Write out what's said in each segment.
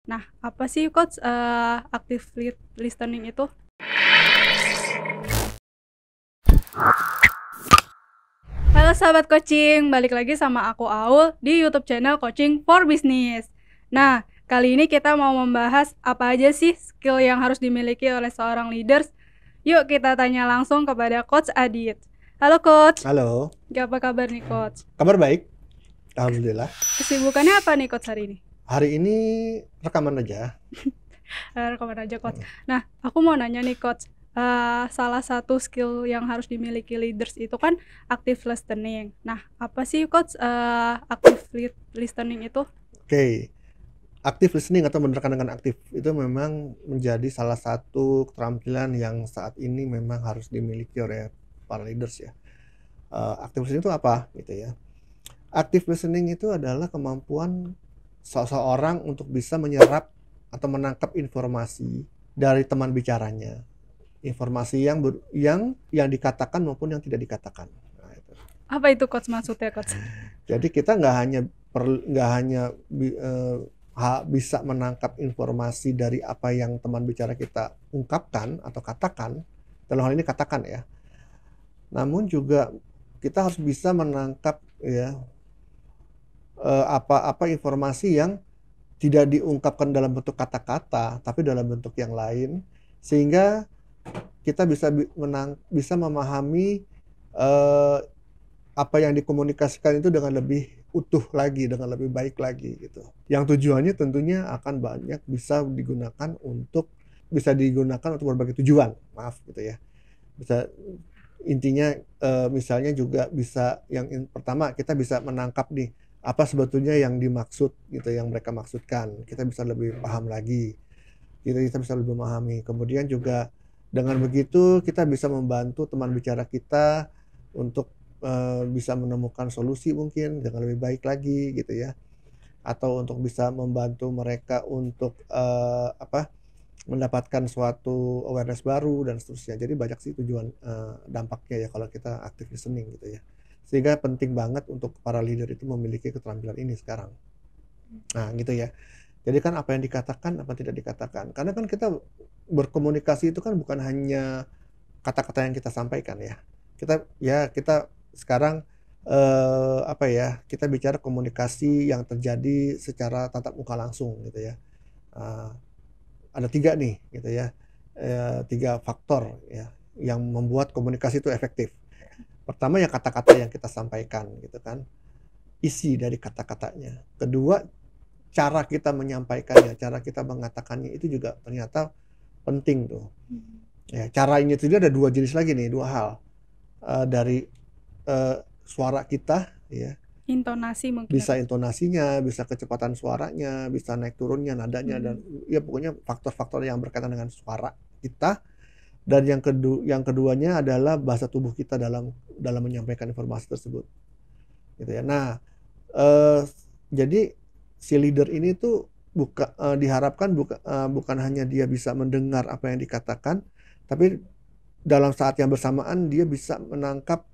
Nah, apa sih Coach active listening itu? Halo sahabat coaching, balik lagi sama aku Aul di YouTube channel Coaching for Business. Nah, kali ini kita mau membahas apa aja sih skill yang harus dimiliki oleh seorang leaders. Yuk kita tanya langsung kepada Coach Adit. Halo Coach, Halo, apa kabar nih Coach? kabar baik? Alhamdulillah. Kesibukannya apa nih Coach hari ini? Hari ini rekaman aja. Rekaman aja Coach. Nah, aku mau nanya nih Coach. Salah satu skill yang harus dimiliki leaders itu kan active listening. Nah, apa sih Coach active listening itu? Oke, active listening atau menerkan dengan aktif itu memang menjadi salah satu keterampilan yang saat ini memang harus dimiliki oleh para leaders ya. Active listening itu apa gitu ya? Active listening itu adalah kemampuan seseorang untuk bisa menyerap atau menangkap informasi dari teman bicaranya. Informasi yang dikatakan maupun yang tidak dikatakan. Nah, itu. Apa itu Coach maksudnya Coach? Jadi kita nggak hanya bisa menangkap informasi dari apa yang teman bicara kita ungkapkan atau katakan, dalam hal ini katakan ya. Namun juga kita harus bisa menangkap ya apa informasi yang tidak diungkapkan dalam bentuk kata-kata, tapi dalam bentuk yang lain, sehingga kita bisa memahami apa yang dikomunikasikan itu dengan lebih utuh lagi, dengan lebih baik lagi gitu. Yang tujuannya tentunya akan bisa digunakan untuk berbagai tujuan, maaf gitu ya. Bisa intinya misalnya juga bisa pertama kita bisa menangkap nih apa sebetulnya yang dimaksud gitu, yang mereka maksudkan. Kita bisa lebih paham lagi. Kita bisa lebih memahami. Kemudian juga dengan begitu kita bisa membantu teman bicara kita untuk bisa menemukan solusi mungkin dengan lebih baik lagi gitu ya, atau untuk bisa membantu mereka untuk mendapatkan suatu awareness baru dan seterusnya. Jadi banyak sih tujuan dampaknya ya kalau kita active listening gitu ya, sehingga penting banget untuk para leader itu memiliki keterampilan ini sekarang. Nah gitu ya. Jadi kan apa yang dikatakan, apa tidak dikatakan. Karena kan kita berkomunikasi itu kan bukan hanya kata-kata yang kita sampaikan ya. Kita sekarang kita bicara komunikasi yang terjadi secara tatap muka langsung gitu ya. Ada 3 nih gitu ya. 3 faktor ya yang membuat komunikasi itu efektif. Pertama ya kata-kata yang kita sampaikan gitu kan. Isi dari kata-katanya. Kedua, cara kita menyampaikannya, cara kita mengatakannya itu juga ternyata penting tuh. Ya, caranya itu ada 2 jenis lagi nih, 2 hal. Dari suara kita ya. Intonasi mungkin. Bisa intonasinya, bisa kecepatan suaranya, bisa naik turunnya nadanya dan ya pokoknya faktor-faktor yang berkaitan dengan suara kita. Dan yang keduanya adalah bahasa tubuh kita dalam menyampaikan informasi tersebut. Gitu ya. Nah, jadi si leader ini tuh diharapkan bukan hanya dia bisa mendengar apa yang dikatakan, tapi dalam saat yang bersamaan dia bisa menangkap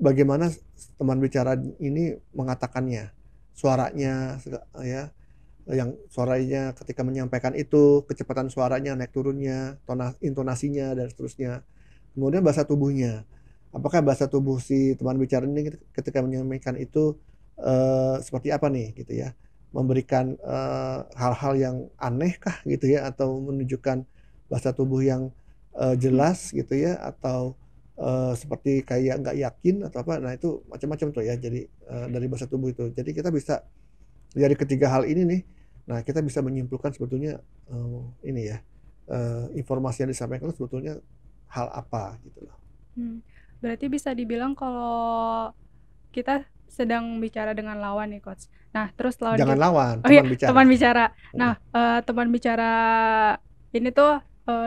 bagaimana teman bicara ini mengatakannya, suaranya ya, yang suaranya ketika menyampaikan itu, kecepatan suaranya, naik turunnya, intonasinya dan seterusnya. Kemudian bahasa tubuhnya. Apakah bahasa tubuh si teman bicara ini ketika menyampaikan itu seperti apa nih gitu ya, memberikan hal-hal yang aneh kah gitu ya, atau menunjukkan bahasa tubuh yang jelas gitu ya, atau seperti kayak nggak yakin atau apa. Nah itu macam-macam tuh ya, jadi dari bahasa tubuh itu. Jadi kita bisa dari ketiga hal ini nih, nah kita bisa menyimpulkan sebetulnya ini ya, informasi yang disampaikan itu sebetulnya hal apa gitu loh. Berarti bisa dibilang kalau kita sedang bicara dengan lawan nih Coach. Nah terus lawan Jangan kita, lawan, teman bicara. Teman bicara. Nah teman bicara ini tuh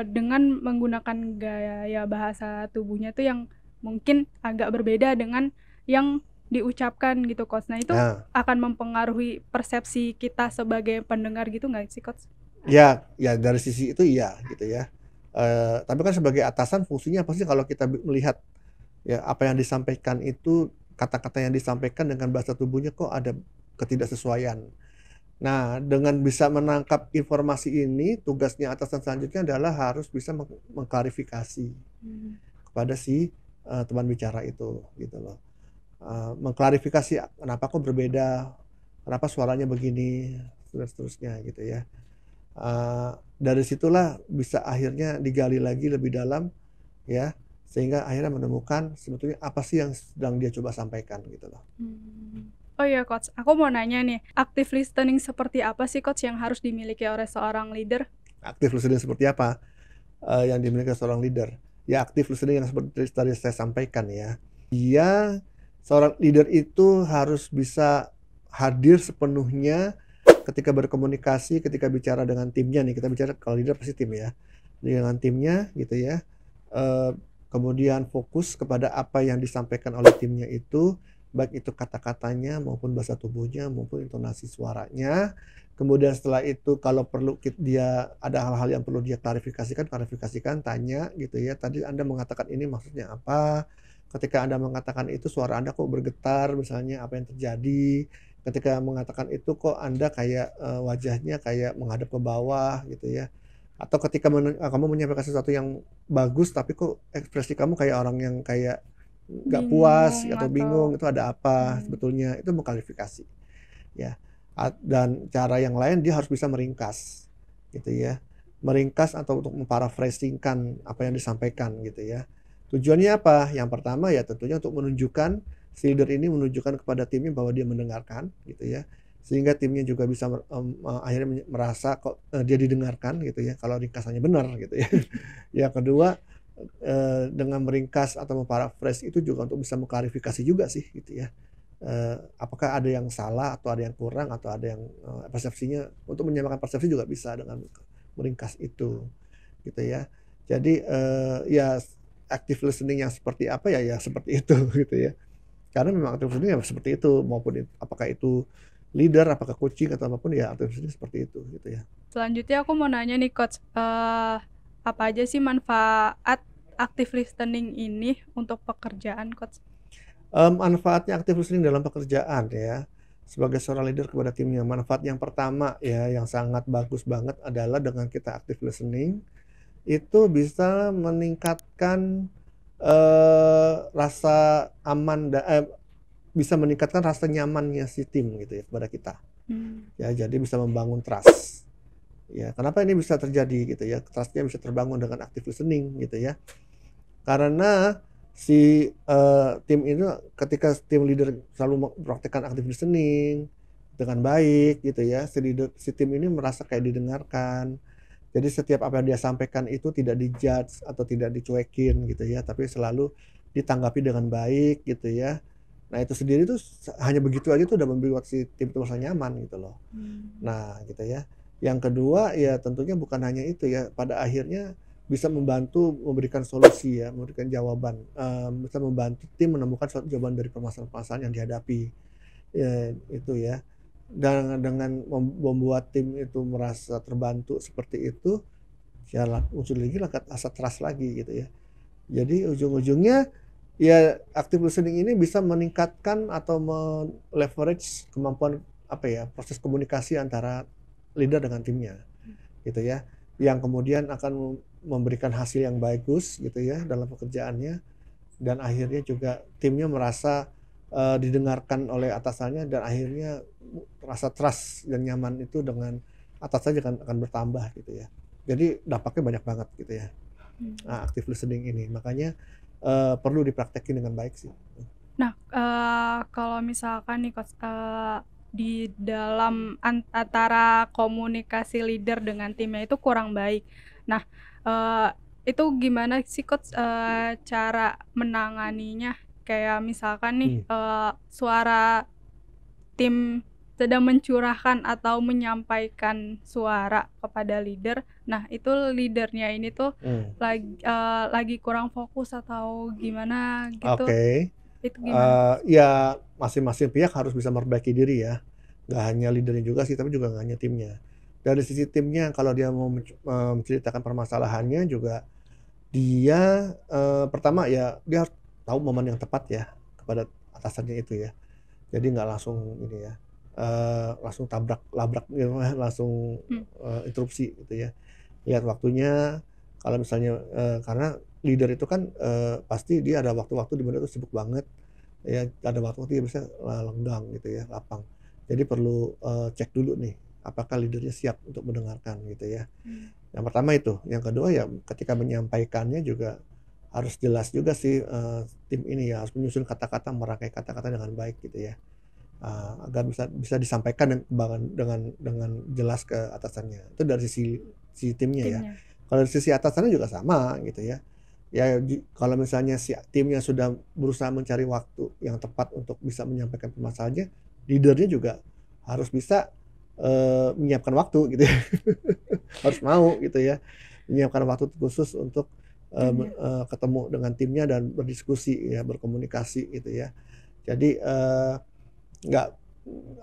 dengan menggunakan gaya bahasa tubuhnya tuh yang mungkin agak berbeda dengan yang diucapkan gitu Coach. Nah itu akan mempengaruhi persepsi kita sebagai pendengar gitu nggak sih Coach? Ya dari sisi itu iya gitu ya. Tapi kan sebagai atasan fungsinya pasti kalau kita melihat ya apa yang disampaikan itu, kata-kata yang disampaikan dengan bahasa tubuhnya kok ada ketidaksesuaian. Nah, dengan bisa menangkap informasi ini, tugasnya atasan selanjutnya adalah harus bisa mengklarifikasi Hmm. kepada si teman bicara itu, gitu loh. Mengklarifikasi kenapa kok berbeda, kenapa suaranya begini, dan seterusnya gitu ya. Dari situlah bisa akhirnya digali lagi lebih dalam ya, sehingga akhirnya menemukan sebetulnya apa sih yang sedang dia coba sampaikan gitu loh. Oh iya Coach, aku mau nanya nih, active listening seperti apa sih Coach yang harus dimiliki oleh seorang leader? Aktif listening seperti apa yang dimiliki seorang leader? Ya aktif listening yang seperti tadi saya sampaikan ya. Dia seorang leader itu harus bisa hadir sepenuhnya ketika berkomunikasi, ketika bicara dengan timnya nih. Kita bicara kalau leader pasti tim ya. Dengan timnya gitu ya. Kemudian fokus kepada apa yang disampaikan oleh timnya itu, baik itu kata-katanya maupun bahasa tubuhnya maupun intonasi suaranya. Kemudian setelah itu kalau perlu dia ada hal-hal yang perlu dia klarifikasikan, tanya gitu ya. Tadi Anda mengatakan ini maksudnya apa? Ketika Anda mengatakan itu suara Anda kok bergetar misalnya, apa yang terjadi? Ketika mengatakan itu kok Anda kayak wajahnya kayak menghadap ke bawah gitu ya. Atau ketika kamu menyampaikan sesuatu yang bagus tapi kok ekspresi kamu kayak orang yang kayak nggak puas Bingung atau atau bingung, itu ada apa hmm. sebetulnya, itu mengklarifikasi ya. Dan cara yang lain dia harus bisa meringkas gitu ya, meringkas atau untuk memparaphrasingkan apa yang disampaikan gitu ya. Tujuannya apa? Yang pertama ya tentunya untuk menunjukkan, si leader ini menunjukkan kepada timnya bahwa dia mendengarkan gitu ya, sehingga timnya juga bisa akhirnya merasa kok dia didengarkan gitu ya, kalau ringkasannya benar gitu ya. Yang kedua, dengan meringkas atau memparaphrase itu juga untuk bisa mengklarifikasi juga sih gitu ya. Apakah ada yang salah atau ada yang kurang atau ada yang persepsinya, untuk menyamakan persepsi juga bisa dengan meringkas itu gitu ya. Jadi ya active listening yang seperti apa ya, ya seperti itu gitu ya. Karena memang active listening ya seperti itu, maupun apakah itu leader, apakah coaching atau apapun ya active listening seperti itu gitu ya. Selanjutnya aku mau nanya nih Coach, apa aja sih manfaat active listening ini untuk pekerjaan Coach? Manfaatnya active listening dalam pekerjaan ya, sebagai seorang leader kepada timnya. Manfaat yang pertama ya, yang sangat bagus banget adalah dengan kita active listening, itu bisa meningkatkan, rasa aman bisa meningkatkan rasa nyamannya si tim gitu ya kepada kita. Ya, jadi bisa membangun trust. Ya, kenapa ini bisa terjadi gitu ya, trust-nya bisa terbangun dengan active listening gitu ya. Karena si tim itu ketika tim leader selalu mempraktekkan active listening dengan baik gitu ya, si tim ini merasa kayak didengarkan. Jadi setiap apa yang dia sampaikan itu tidak di-judge atau tidak dicuekin gitu ya, tapi selalu ditanggapi dengan baik gitu ya. Nah itu sendiri tuh hanya begitu aja tuh udah membuat si tim itu merasa nyaman gitu loh. Nah gitu ya. Yang kedua ya tentunya bukan hanya itu ya, pada akhirnya bisa membantu memberikan solusi ya, memberikan jawaban, bisa membantu tim menemukan suatu jawaban dari permasalahan-permasalahan yang dihadapi, itu ya. Dan dengan membuat tim itu merasa terbantu seperti itu, ya muncul lagi rasa trust lagi gitu ya. Jadi ujung-ujungnya ya active listening ini bisa meningkatkan atau leverage kemampuan apa ya, proses komunikasi antara leader dengan timnya gitu ya. Yang kemudian akan memberikan hasil yang bagus gitu ya dalam pekerjaannya, dan akhirnya juga timnya merasa didengarkan oleh atasannya, dan akhirnya rasa trust dan nyaman itu dengan atasannya akan bertambah gitu ya. Jadi dampaknya banyak banget gitu ya. Active listening ini. Makanya perlu dipraktekin dengan baik sih. Nah, kalau misalkan nih Coach, di dalam antara komunikasi leader dengan timnya itu kurang baik. Nah, itu gimana sih Coach, cara menanganinya? Kayak misalkan nih, suara tim sedang mencurahkan atau menyampaikan suara kepada leader. Nah, itu leadernya ini tuh lagi kurang fokus atau gimana gitu. Oke. Itu gimana? Ya masing-masing pihak harus bisa memperbaiki diri ya. Nggak hanya leadernya juga sih, tapi juga nggak hanya timnya. Dari sisi timnya kalau dia mau menceritakan permasalahannya juga, dia pertama ya dia harus tahu momen yang tepat ya kepada atasannya itu ya. Jadi nggak langsung ini ya, langsung labrak gitu, langsung Hmm. interupsi gitu ya. Lihat waktunya, kalau misalnya karena leader itu kan pasti dia ada waktu-waktu di mana tuh sibuk banget ya, ada waktu-waktu dia bisa lenggang gitu ya, lapang. Jadi perlu cek dulu nih, apakah leadernya siap untuk mendengarkan gitu ya. Hmm. Yang pertama itu, yang kedua ya ketika menyampaikannya juga harus jelas juga sih, tim ini ya harus menyusun kata-kata, merangkai kata-kata dengan baik gitu ya, agar bisa disampaikan dengan jelas ke atasannya. Itu dari si timnya ya. Timnya. Kalau dari sisi atasannya juga sama gitu ya. Ya kalau misalnya si timnya sudah berusaha mencari waktu yang tepat untuk bisa menyampaikan permasalahannya, leader-nya juga harus bisa menyiapkan waktu gitu ya. Harus mau gitu ya, menyiapkan waktu khusus untuk Timnya. ketemu dengan timnya dan berdiskusi ya, berkomunikasi gitu ya. Jadi nggak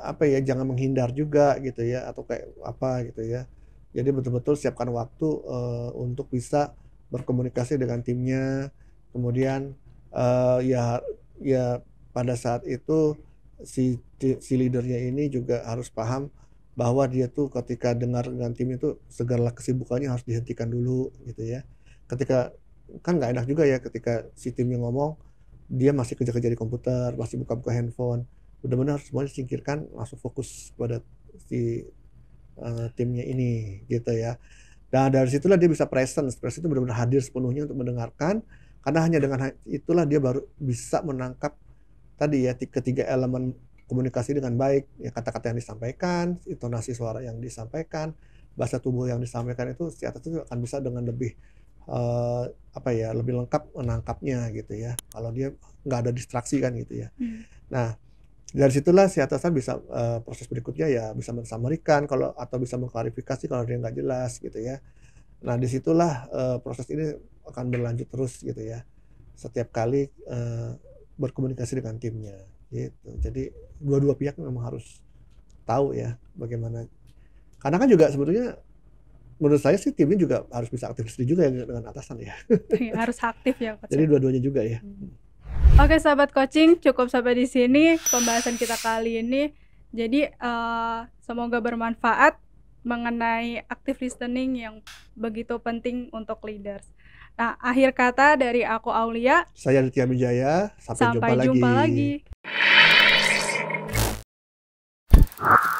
apa ya, jangan menghindar juga gitu ya, atau kayak apa gitu ya. Jadi betul-betul siapkan waktu untuk bisa berkomunikasi dengan timnya, kemudian ya pada saat itu si leader-nya ini juga harus paham bahwa dia tuh ketika dengar dengan tim itu segala kesibukannya harus dihentikan dulu gitu ya. Ketika kan nggak enak juga ya ketika si timnya ngomong, dia masih kerja-kerja di komputer, masih buka-buka handphone. Benar-benar semuanya disingkirkan, langsung fokus pada si timnya ini gitu ya. Nah dari situlah dia bisa presence itu benar-benar hadir sepenuhnya untuk mendengarkan, karena hanya dengan itulah dia baru bisa menangkap tadi ya ketiga elemen komunikasi dengan baik, ya kata-kata yang disampaikan, intonasi suara yang disampaikan, bahasa tubuh yang disampaikan itu si atas itu akan bisa dengan lebih apa ya, lebih lengkap menangkapnya gitu ya. Kalau dia nggak ada distraksi kan gitu ya. Hmm. Nah dari situlah si atasan bisa proses berikutnya ya bisa mensummary-kan kalau atau bisa mengklarifikasi kalau dia nggak jelas gitu ya. Nah disitulah proses ini akan berlanjut terus gitu ya. Setiap kali berkomunikasi dengan timnya gitu. Jadi dua-dua pihak memang harus tahu ya bagaimana. Karena kan juga sebetulnya menurut saya sih timnya juga harus bisa aktif juga ya dengan atasan ya. Harus aktif ya Coach Jadi ya. dua-duanya juga ya. Oke sahabat coaching, cukup sampai di sini pembahasan kita kali ini. Jadi semoga bermanfaat mengenai active listening yang begitu penting untuk leaders. Nah, akhir kata dari aku Aulia. Saya Aditya Wijaya, sampai jumpa Sampai jumpa lagi. lagi.